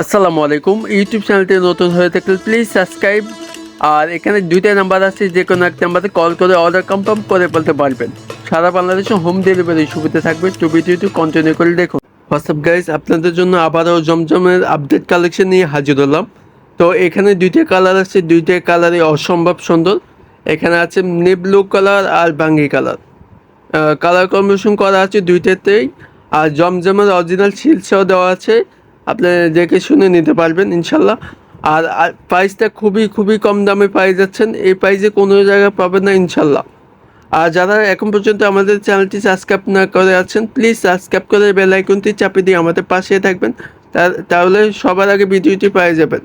আসসালামু আলাইকুম। ইউটিউব চ্যানেলটি নতুন হয়ে থাকলে প্লিজ সাবস্ক্রাইব। আর এখানে দুইটা নাম্বার আছে, যে কোনো এক নাম্বারে কল করে অর্ডার কনফার্ম করে বলতে পারবেন। সারা বাংলাদেশে হোম ডেলিভারি সুবিধা থাকবে। তো ভিডিওটি কন্টিনিউ করে দেখুন। হোয়াটসঅ্যাপ গাইস, আপনাদের জন্য আবারও জমজমের আপডেট কালেকশন নিয়ে হাজির হলাম। তো এখানে দুইটা কালার আছে, দুইটা কালারই অসম্ভব সুন্দর। এখানে আছে নেব্লু কালার আর বাঙ্গি কালার। কালার কম্বিনেশন করা আছে দুইটাতেই। আর জমজমের অরিজিনাল সিলসও দেওয়া আছে, আপনি দেখে শুনে নিতে পারবেন ইনশাল্লাহ। আর প্রাইসটা খুবই খুবই কম দামে পেয়ে যাচ্ছেন, এই প্রাইসে কোনো জায়গায় পাবেন না ইনশাল্লাহ। আর যারা এখন পর্যন্ত আমাদের চ্যানেলটি সাবস্ক্রাইব না করে আছেন, প্লিজ সাবস্ক্রাইব করে বেল আইকনটি চাপিয়ে দিয়ে আমাদের পাশে থাকবেন, তাহলে সবার আগে ভিডিওটি পেয়ে যাবেন।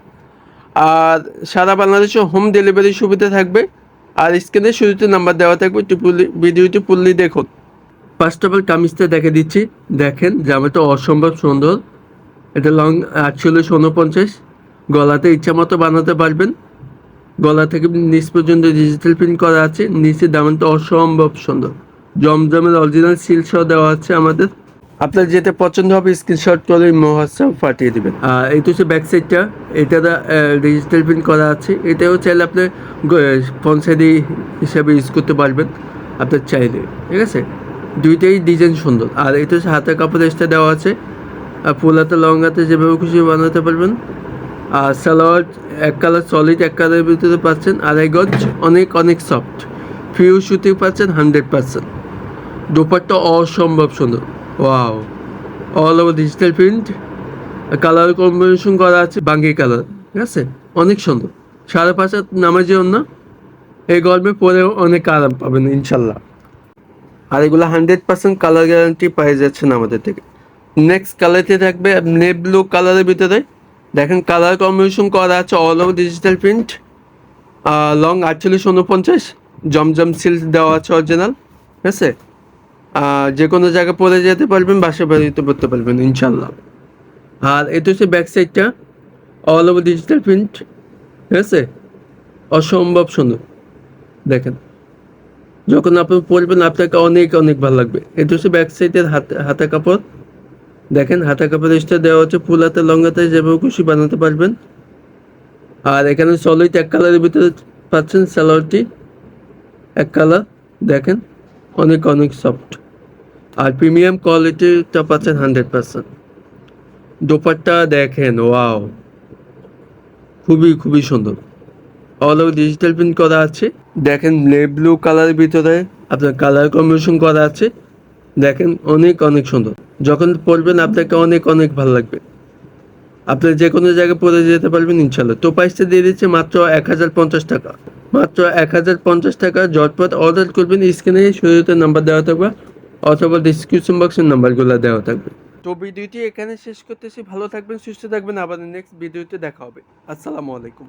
আর সারা বাংলাদেশে হোম ডেলিভারি সুবিধা থাকবে। আর স্ক্রিনে শুরুতে নাম্বার দেওয়া থাকবে, ভিডিওটি ফুললি দেখুন। ফার্স্ট অফ অল কামিজটা দেখে দিচ্ছি, দেখেন জামাটা অসম্ভব সুন্দর। এটা লং 48-49, গলাতে ইচ্ছা মতো বানাতে পারবেন। গলা থেকে নিচ পর্যন্ত ডিজিটাল প্রিন্ট করা আছে, নিচে দামানটা অসম্ভব সুন্দর। জমজমের অরিজিনাল সিল সহ দেওয়া আছে আমাদের। আপনার যেটা পছন্দ হবে স্ক্রিনশট করে হোয়াটসঅ্যাপ পাঠিয়ে দেবেন। আর এইটা হচ্ছে ব্যাক সাইডটা, এটা ডিজিটাল প্রিন্ট করা আছে। এটাও চাইলে আপনি ফ্রন্ট সাইডে হিসাবে ইউজ করতে পারবেন আপনার চাইলে, ঠিক আছে। দুইটাই ডিজাইন সুন্দর। আর এটা হচ্ছে হাতের কাপড় এক্সট্রা দেওয়া আছে। আর ফুল হাতে লং হাতে যেভাবে খুশি বানাতে পারবেন। আর সালোয়ার এক কালার সলিড, এক কালারের ভিতরে পাচ্ছেন। আড়াই গজ, অনেক অনেক সফট। ফিউ সুতি পাচ্ছেন 100%। দোপাট্টা অসম্ভব সুন্দর, wow. All over digital print, colour combination করা আছে বাঙ্গি কালার, ঠিক আছে। অনেক সুন্দর। 5.5 নামাজে অন্য এই গরমে পরেও অনেক আরাম পাবেন ইনশাল্লাহ। আর এগুলো 100% কালার গ্যারান্টি পেয়ে যাচ্ছেন আমাদের থেকে। নেক্সট কালারটি থাকবে নেব্লু কালারের ভিতরে। দেখেন কালার কম্বিনেশন করা আছে all over digital print. Long 48-49, জমজম সিল্ক দেওয়া আছে অরিজিনাল, ঠিক আছে। যে কোনো জায়গায় পরে যেতে পারবেন, বাসা বাড়িতে পড়তে পারবেন ইনশাল্লাহ। আর এটা হচ্ছে ব্যাক সাইডটা, অল ওভার ডিজিটাল প্রিন্ট, ঠিক আছে। অসম্ভব সুন্দর, দেখেন যখন আপনি পরবেন আপনাকে অনেক অনেক ভালো লাগবে। এটা হচ্ছে ব্যাক সাইডের হাতা কাপড়। দেখেন হাতা কাপড় এক্সট্রা দেওয়া হচ্ছে, ফুল হাতে লং হাতে যেভাবে খুশি বানাতে পারবেন। আর এখানে সলিড এক কালারের ভিতরে পাচ্ছেন, সালোয়ারটি এক কালার, দেখেন অনেক অনেক সফট। আর প্রিমিয়াম কোয়ালিটিটা পাচ্ছেন 100%। দোপাট্টা দেখেন, ওয়াও, খুবই খুবই সুন্দর। অল ওভার ডিজিটাল প্রিন্ট করা আছে। দেখেন ব্লু কালারের ভিতরে আপনার কালার কম্বিনেশন করা আছে। দেখেন অনেক অনেক সুন্দর। যখন পরবেন আপনাকে অনেক অনেক ভালো লাগবে। আপনি যে কোনো জায়গায় পরে যেতে পারবেন ইনশাল্লাহ। তো প্রাইসটা দিয়ে দিচ্ছে মাত্র 1050 টাকা। মাত্র 1050 টাকা। ঝটপট অর্ডার করবেন, স্ক্রিনে শুরুতে নাম্বার দেওয়া থাকবে অথবা ডিসক্রিপশন বক্সের নাম্বারগুলো দেওয়া থাকবে। তো ভিডিওটি এখানে শেষ করতেছি। ভালো থাকবেন, সুস্থ থাকবেন। আবার নেক্সট ভিডিওতে দেখা হবে। আসসালামু আলাইকুম।